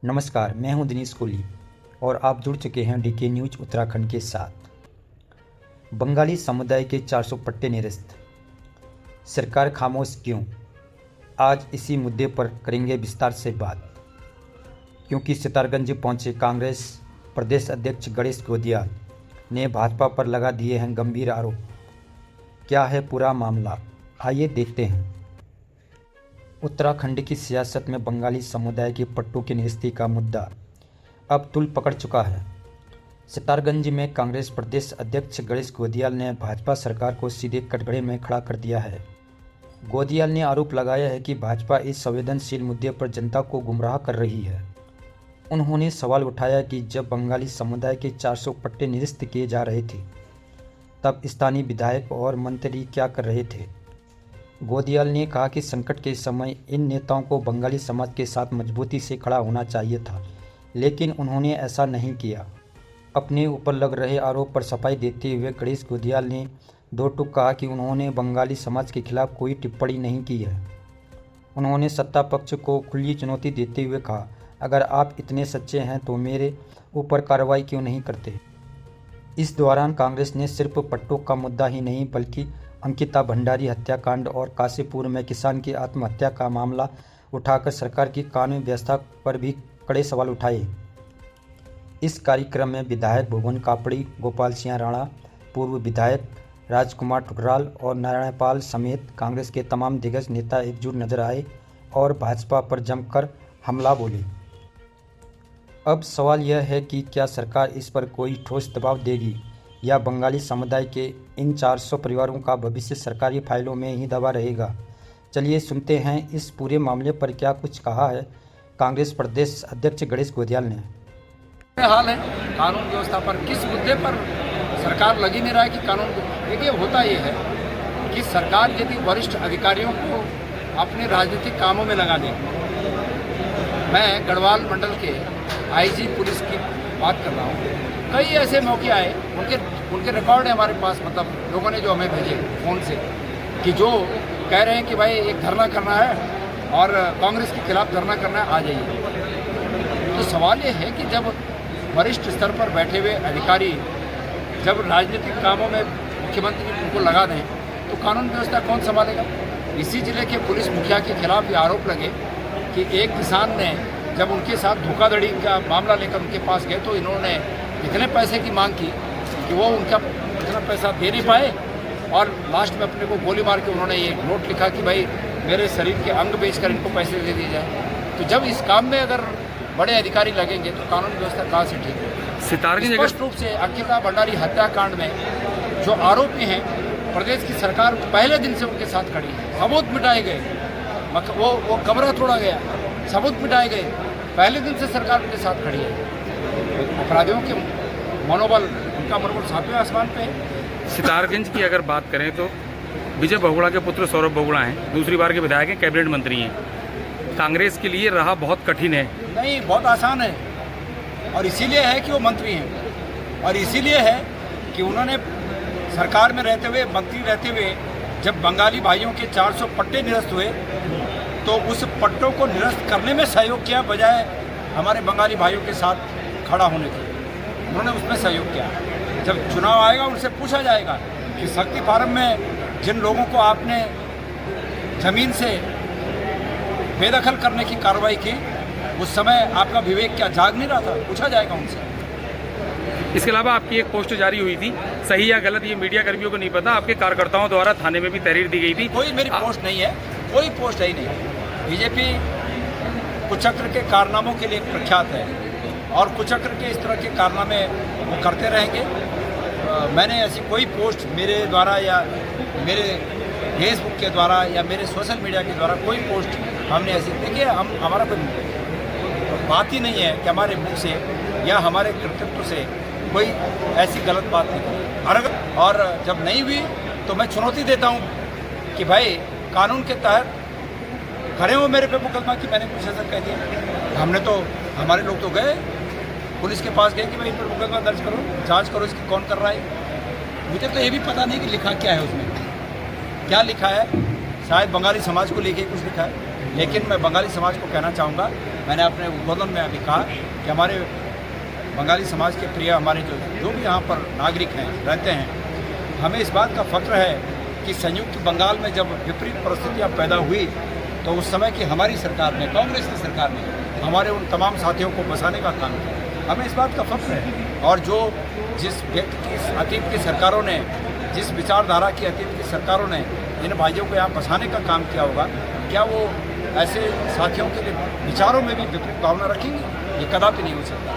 नमस्कार, मैं हूं दिनेश कोहली और आप जुड़ चुके हैं डीके न्यूज उत्तराखंड के साथ। बंगाली समुदाय के 400 पट्टे निरस्त, सरकार खामोश क्यों? आज इसी मुद्दे पर करेंगे विस्तार से बात, क्योंकि सितारगंज पहुंचे कांग्रेस प्रदेश अध्यक्ष गणेश गोदियाल ने भाजपा पर लगा दिए हैं गंभीर आरोप। क्या है पूरा मामला, आइए देखते हैं। उत्तराखंड की सियासत में बंगाली समुदाय के पट्टों की निरस्ती का मुद्दा अब तूल पकड़ चुका है। सितारगंज में कांग्रेस प्रदेश अध्यक्ष गणेश गोदियाल ने भाजपा सरकार को सीधे कटघरे में खड़ा कर दिया है। गोदियाल ने आरोप लगाया है कि भाजपा इस संवेदनशील मुद्दे पर जनता को गुमराह कर रही है। उन्होंने सवाल उठाया कि जब बंगाली समुदाय के 400 पट्टे निरस्त किए जा रहे थे, तब स्थानीय विधायक और मंत्री क्या कर रहे थे। गोदियाल ने कहा कि संकट के समय इन नेताओं को बंगाली समाज के साथ मजबूती से खड़ा होना चाहिए था, लेकिन उन्होंने ऐसा नहीं किया। अपने ऊपर लग रहे आरोप पर सफाई देते हुए गणेश गोदियाल ने दो टूक कहा कि उन्होंने बंगाली समाज के खिलाफ कोई टिप्पणी नहीं की है। उन्होंने सत्ता पक्ष को खुली चुनौती देते हुए कहा, अगर आप इतने सच्चे हैं तो मेरे ऊपर कार्रवाई क्यों नहीं करते। इस दौरान कांग्रेस ने सिर्फ पट्टों का मुद्दा ही नहीं बल्कि अंकिता भंडारी हत्याकांड और काशीपुर में किसान की आत्महत्या का मामला उठाकर सरकार की कानून व्यवस्था पर भी कड़े सवाल उठाए। इस कार्यक्रम में विधायक भुवन कापड़ी, गोपाल सिंह राणा, पूर्व विधायक राजकुमार ठुकराल और नारायण पाल समेत कांग्रेस के तमाम दिग्गज नेता एकजुट नजर आए और भाजपा पर जमकर हमला बोले। अब सवाल यह है कि क्या सरकार इस पर कोई ठोस दबाव देगी या बंगाली समुदाय के इन 400 परिवारों का भविष्य सरकारी फाइलों में ही दबा रहेगा। चलिए सुनते हैं इस पूरे मामले पर क्या कुछ कहा है कांग्रेस प्रदेश अध्यक्ष गणेश गोदियाल ने। हाल है कानून व्यवस्था पर, किस मुद्दे पर सरकार लगी नहीं रहा है कि कानून। देखिए, होता ये है कि सरकार यदि वरिष्ठ अधिकारियों को अपने राजनीतिक कामों में लगा दे। मैं गढ़वाल मंडल के आईजी पुलिस की बात कर रहा हूँ। कई ऐसे मौके आए, उनके रिकॉर्ड है हमारे पास, मतलब लोगों ने जो हमें भेजे फ़ोन से, कि जो कह रहे हैं कि भाई एक धरना करना है और कांग्रेस के खिलाफ धरना करना है, आ जाइए। तो सवाल ये है कि जब वरिष्ठ स्तर पर बैठे हुए अधिकारी जब राजनीतिक कामों में मुख्यमंत्री उनको लगा दें तो कानून व्यवस्था कौन संभालेगा। इसी जिले के पुलिस मुखिया के खिलाफ ये आरोप लगे कि एक किसान ने जब उनके साथ धोखाधड़ी का मामला लेकर उनके पास गए तो इन्होंने इतने पैसे की मांग की कि वो उनका इतना पैसा दे नहीं पाए और लास्ट में अपने को गोली मार के उन्होंने ये नोट लिखा कि भाई मेरे शरीर के अंग बेचकर इनको पैसे दे दिए जाए। तो जब इस काम में अगर बड़े अधिकारी लगेंगे तो कानून व्यवस्था कहाँ से ठीक है। स्पष्ट रूप से अंकिता भंडारी हत्याकांड में जो आरोपी हैं, प्रदेश की सरकार पहले दिन से उनके साथ खड़ी है। सबूत मिटाए गए, वो कमरा तोड़ा गया, सबूत मिटाए गए, पहले दिन से सरकार उनके साथ खड़ी है। अपराधियों के मनोबल, उनका मनोबल सातवें आसमान पे है। सितारगंज की अगर बात करें तो विजय बहुगुणा के पुत्र सौरभ बहुगुणा हैं, दूसरी बार के विधायक हैं, कैबिनेट मंत्री हैं। कांग्रेस के लिए राह बहुत कठिन है। नहीं, बहुत आसान है, और इसीलिए है कि वो मंत्री हैं, और इसीलिए है कि उन्होंने सरकार में रहते हुए, मंत्री रहते हुए, जब बंगाली भाइयों के 400 पट्टे निरस्त हुए तो उस पट्टों को निरस्त करने में सहयोग किया, बजाय हमारे बंगाली भाइयों के साथ खड़ा होने के। उन्होंने उसमें सहयोग किया। जब चुनाव आएगा उनसे पूछा जाएगा कि शक्ति फार्म में जिन लोगों को आपने ज़मीन से बेदखल करने की कार्रवाई की, उस समय आपका विवेक क्या जाग नहीं रहा था? पूछा जाएगा उनसे। इसके अलावा आपकी एक पोस्ट जारी हुई थी, सही या गलत ये मीडिया कर्मियों को नहीं पता, आपके कार्यकर्ताओं द्वारा थाने में भी तहरीर दी गई थी। कोई मेरी पोस्ट नहीं है, कोई पोस्ट है ही नहीं। बीजेपी कुचक्र के कारनामों के लिए प्रख्यात है और कुचक्र के इस तरह के कारनामे वो करते रहेंगे। मैंने ऐसी कोई पोस्ट मेरे द्वारा या मेरे फेसबुक के द्वारा या मेरे सोशल मीडिया के द्वारा कोई पोस्ट हमने ऐसी, देखिए हमारा कोई बात ही नहीं है कि हमारे मुख से या हमारे कर्तव्य से कोई ऐसी गलत बात नहीं। और जब नहीं हुई तो मैं चुनौती देता हूँ कि भाई कानून के तहत खड़े हो मेरे पे मुकदमा कि मैंने कुछ ऐसा कह दिया। हमने तो, हमारे लोग तो गए पुलिस के पास, गए कि भाई इन पर मुकदमा दर्ज करो, जांच करो इसकी कौन कर रहा है। मुझे तो ये भी पता नहीं कि लिखा क्या है उसमें, क्या लिखा है। शायद बंगाली समाज को लेके कुछ लिखा है, लेकिन मैं बंगाली समाज को कहना चाहूँगा, मैंने अपने उद्बोधन में अभी कहा कि हमारे बंगाली समाज के प्रिय हमारे जो भी यहाँ पर नागरिक हैं रहते हैं, हमें इस बात का फख्र है कि संयुक्त बंगाल में जब विपरीत परिस्थितियाँ पैदा हुई तो उस समय की हमारी सरकार ने, कांग्रेस की सरकार ने हमारे उन तमाम साथियों को बसाने का काम किया। हमें इस बात का फख्र है। और जो जिस व्यक्ति की अतीत की सरकारों ने, जिस विचारधारा की अतीत की सरकारों ने इन भाइयों को यहाँ बसाने का काम किया होगा, क्या वो ऐसे साथियों के लिए विचारों में भी विपरीत भावना रखेंगे? ये कदापि नहीं हो सकता।